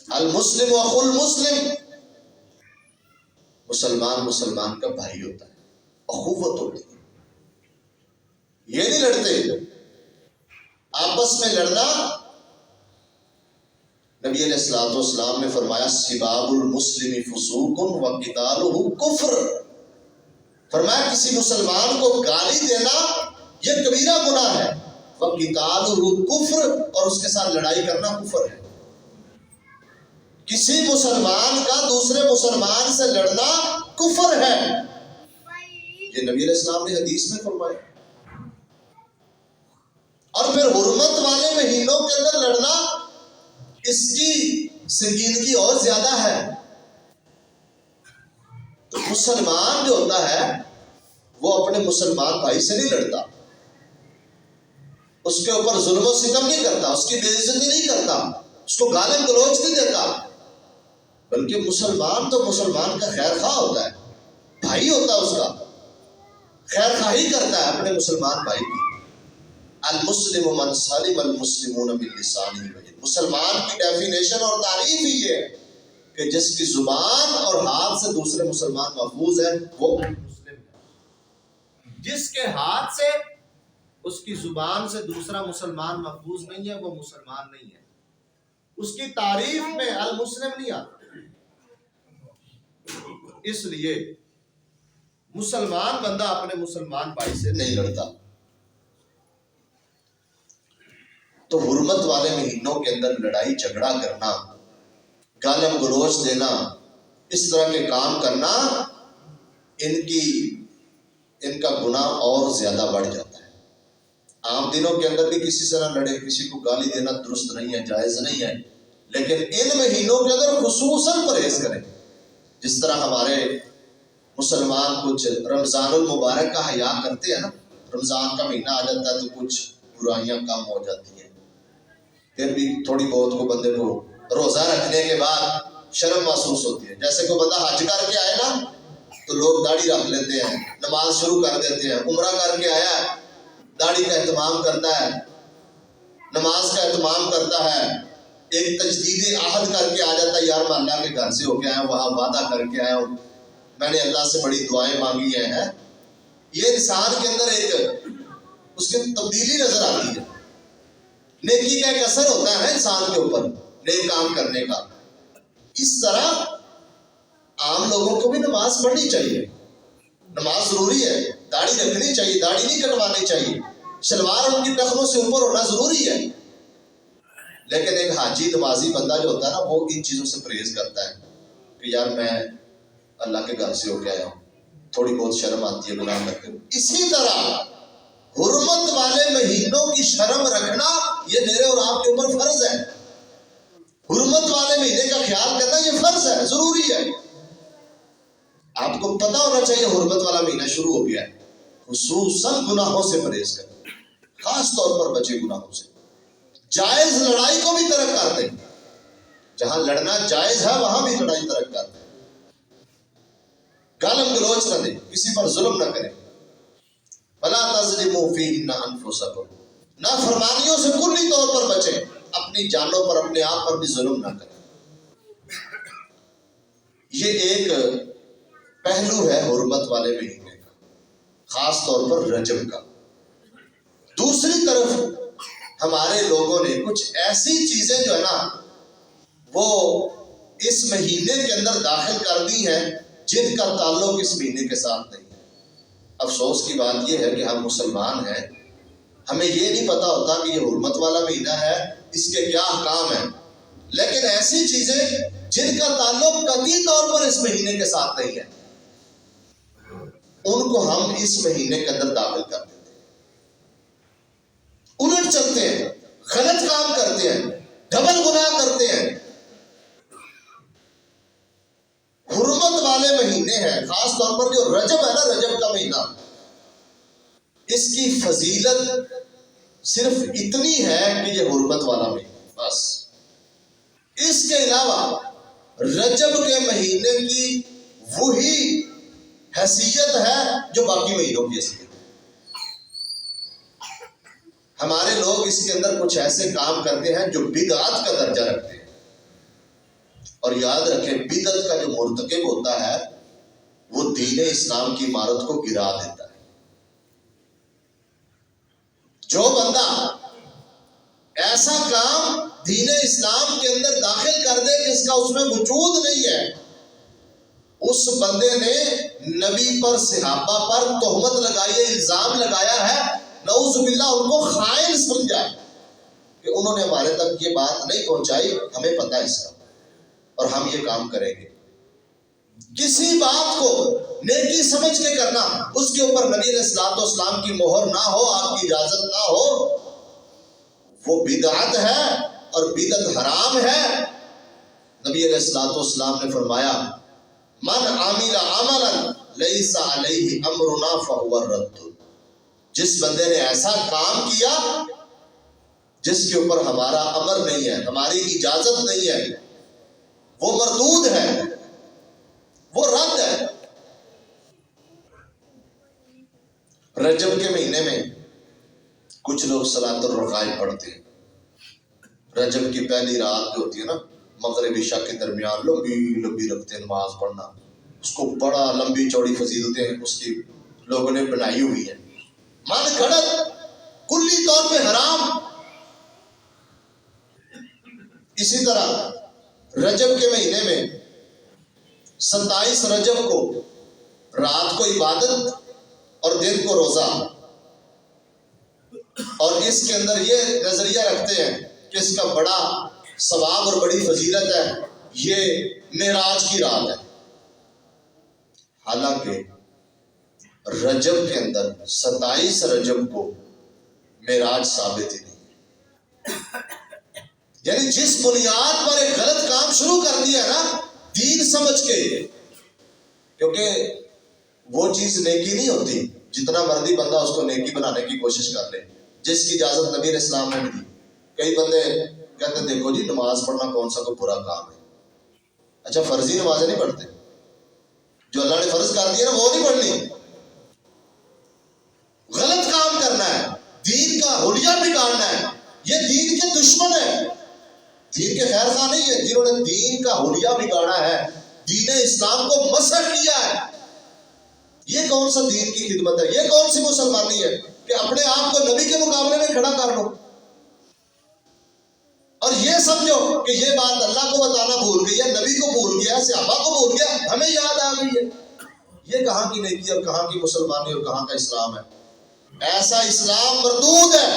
المسلم اخو المسلم، مسلمان مسلمان کا بھائی ہوتا ہے، اخوت ہوتی ہے، یہ نہیں لڑتے آپس میں لڑنا۔ نبی علیہ الصلوۃ والسلام نے فرمایا سباب المسلم فسوق وقتالہ کفر، فرمایا کسی مسلمان کو گالی دینا یہ کبیرہ گناہ ہے، وقتالہ کفر، اور اس کے ساتھ لڑائی کرنا کفر ہے۔ کسی مسلمان کا دوسرے مسلمان سے لڑنا کفر ہے، یہ نبی علیہ السلام نے حدیث میں فرمایا۔ اور پھر حرمت والے مہینوں کے اندر لڑنا، اس کی سنگینگی اور زیادہ ہے۔ تو مسلمان جو ہوتا ہے وہ اپنے مسلمان بھائی سے نہیں لڑتا، اس کے اوپر ظلم و ستم نہیں کرتا، اس کی بے عزتی نہیں کرتا، اس کو گالی گلوچ نہیں دیتا، بلکہ مسلمان تو مسلمان کا خیر خواہ ہوتا ہے، بھائی ہوتا ہے، اس کا خیر خواہی کرتا ہے اپنے مسلمان بھائی کی۔ المسلم من سلم المسلمون من لسانہ ویدہ، مسلمان کی ڈیفینیشن اور تعریف ہی یہ ہے کہ جس کی زبان اور ہاتھ سے دوسرے مسلمان محفوظ ہے وہ مسلم ہے۔ جس کے ہاتھ سے، اس کی زبان سے دوسرا مسلمان محفوظ نہیں ہے وہ مسلمان نہیں ہے، اس کی تعریف میں المسلم نہیں آتا۔ اس لیے مسلمان بندہ اپنے مسلمان بھائی سے نہیں لڑتا۔ تو حرمت والے مہینوں کے اندر لڑائی جھگڑا کرنا، گالم گلوچ دینا، اس طرح کے کام کرنا، ان کا گناہ اور زیادہ بڑھ جاتا ہے۔ عام دنوں کے اندر بھی کسی سے نہ لڑے، کسی کو گالی دینا درست نہیں ہے، جائز نہیں ہے، لیکن ان مہینوں کے اندر خصوصاً پرہیز کریں۔ جس طرح ہمارے مسلمان کچھ رمضان المبارک کا حیا کرتے ہیں نا، رمضان کا مہینہ آ جاتا ہے تو کچھ برائیاں کم ہو جاتی ہیں، پھر بھی تھوڑی بہت کو بندے کو روزہ رکھنے کے بعد شرم محسوس ہوتی ہے۔ جیسے کوئی بندہ حج کر کے آئے نا تو لوگ داڑھی رکھ لیتے ہیں، نماز شروع کر دیتے ہیں، عمرہ کر کے آیا ہے داڑھی کا اہتمام کرتا ہے، نماز کا اہتمام کرتا ہے، ایک تجدید عہد کر کے آ جاتا ہے، یار میں اللہ کے گھر سے ہو کے آیا ہوں، وہاں وعدہ کر کے آیا ہوں، میں نے اللہ سے بڑی دعائیں مانگی ہیں۔ یہ انسان کے اندر ایک اس کی تبدیلی نظر آتی ہے، نیکی کا ایک اثر ہوتا ہے انسان کے اوپر نیک کام کرنے کا۔ اس طرح عام لوگوں کو بھی نماز پڑھنی چاہیے، نماز ضروری ہے، داڑھی رکھنی چاہیے، داڑھی نہیں کٹوانی چاہیے، شلوار ان کی ٹخنوں سے اوپر ہونا ضروری ہے، لیکن ایک حاجی نمازی بندہ جو ہوتا ہے نا وہ ان چیزوں سے پرہیز کرتا ہے کہ یار میں اللہ کے گھر سے ہو کے آیا ہوں، تھوڑی بہت شرم آتی ہے گناہ کرتے ہوئے۔ اسی طرح حرمت والے مہینوں کی شرم رکھنا یہ میرے اور آپ کے اوپر فرض ہے۔ حرمت والے مہینے کا خیال کرنا یہ فرض ہے، ضروری ہے۔ آپ کو پتہ ہونا چاہیے حرمت والا مہینہ شروع ہو گیا ہے، خصوصاً گناہوں سے پرہیز کریں، خاص طور پر بچے گناہوں سے۔ جائز لڑائی کو بھی ترک کر دیں، جہاں لڑنا جائز ہے وہاں بھی لڑائی ترک کر دیں، گالم گلوچ نہ دیں، کسی پر ظلم نہ کریں۔ فَلَا تَظْلِمُوا فِيهِنَّ أَنفُسَكُمْ، نافرمانیوں سے کلی طور پر بچیں، اپنی جانوں پر اپنے آپ پر بھی ظلم نہ کریں۔ یہ ایک پہلو ہے حرمت والے مہینے کا، خاص طور پر رجب کا۔ دوسری طرف ہمارے لوگوں نے کچھ ایسی چیزیں جو ہے نا وہ اس مہینے کے اندر داخل کر دی ہیں جن کا تعلق اس مہینے کے ساتھ نہیں ہے۔ افسوس کی بات یہ ہے کہ ہم مسلمان ہیں، ہمیں یہ نہیں پتا ہوتا کہ یہ حرمت والا مہینہ ہے، اس کے کیا احکام ہیں، لیکن ایسی چیزیں جن کا تعلق قطعی طور پر اس مہینے کے ساتھ نہیں ہے ان کو ہم اس مہینے کے اندر داخل کر دیتے ہیں، الٹ چلتے ہیں، غلط کام کرتے ہیں، ڈبل گناہ کرتے ہیں۔ حرمت والے مہینے ہیں، خاص طور پر جو رجب ہے نا، رجب کا مہینہ، اس کی فضیلت صرف اتنی ہے کہ یہ حرمت والا مہینہ، بس۔ اس کے علاوہ رجب کے مہینے کی وہی حیثیت ہے جو باقی مہینوں کی حیثیت ہے۔ ہمارے لوگ اس کے اندر کچھ ایسے کام کرتے ہیں جو بدعت کا درجہ رکھتے ہیں، اور یاد رکھیں بدعت کا جو مرتکب ہوتا ہے وہ دین اسلام کی عمارت کو گرا دیتا ہے. جو بندہ ایسا کام دین اسلام کے اندر داخل کر دے جس کا اس میں وجود نہیں ہے، اس بندے نے نبی پر صحابہ پر تہمت لگائی ہے، الزام لگایا ہے، نعوذ باللہ ان کو خائن سمجھا کہ انہوں نے ہمارے تک یہ بات نہیں پہنچائی، ہمیں پتہ اس کا اور ہم یہ کام کریں گے. کسی بات کو نیکی سمجھ کے کرنا، اس کے اوپر نبی علیہ الصلوۃ والسلام کی مہر نہ ہو، آپ کی اجازت نہ ہو، وہ بدعت ہے اور بدعت حرام ہے. نبی علیہ الصلوۃ والسلام نے فرمایا من عمل عملا لیس علیہ امرنا فہو رد. جس بندے نے ایسا کام کیا جس کے اوپر ہمارا امر نہیں ہے، ہماری اجازت نہیں ہے، وہ مردود ہے، وہ رد ہے. رجب کے مہینے میں کچھ لوگ صلاۃ الرغائب پڑھتے ہیں. رجب کی پہلی رات جو ہوتی ہے نا، مغرب عشاء کے درمیان لمبی لمبی رکھتے ہیں نماز پڑھنا، اس کو بڑا لمبی چوڑی فضیلتیں اس کی لوگوں نے بنائی ہوئی ہیں، من گھڑت، کلی طور پہ حرام. اسی طرح رجب کے مہینے میں 27 رجب کو رات کو عبادت اور دن کو روزہ، اور اس کے اندر یہ نظریہ رکھتے ہیں کہ اس کا بڑا ثواب اور بڑی فضیلت ہے، یہ معراج کی رات ہے. حالانکہ رجب کے اندر 27 رجب کو معراج ثابت ہی نہیں. یعنی جس بنیاد پر ایک غلط کام شروع کر دیا نا دین سمجھ کے، کیونکہ وہ چیز نیکی نہیں ہوتی جتنا مرضی بندہ اس کو نیکی بنانے کی کوشش کر لے، جس کی اجازت نبی علیہ السلام نے دی. کئی بندے کہتے ہیں دیکھو جی نماز پڑھنا کون سا کوئی برا کام ہے. اچھا فرضی نمازیں نہیں پڑھتے، جو اللہ نے فرض کر دیا نا وہ نہیں پڑھنی. غلط کام کرنا ہے، دین کا حلیہ بگاڑنا ہے، یہ دین کے دشمن ہے، دین کے خیر خواہ نہیں ہے. جنہوں نے دین کا حلیہ بگاڑا ہے، دین اسلام کو مسخ کیا ہے، یہ کون سا دین کی خدمت ہے؟ یہ کون سی مسلمانی ہے کہ اپنے آپ کو نبی کے مقابلے میں کھڑا کر لو اور یہ سمجھو کہ یہ بات اللہ کو بتانا بھول گئی ہے، نبی کو بھول گیا، صحابہ کو بھول گیا، ہمیں یاد آ گئی ہے. یہ کہاں کی نیکی اور کہاں کی مسلمانی اور کہاں کا اسلام ہے؟ ایسا اسلام مردود ہے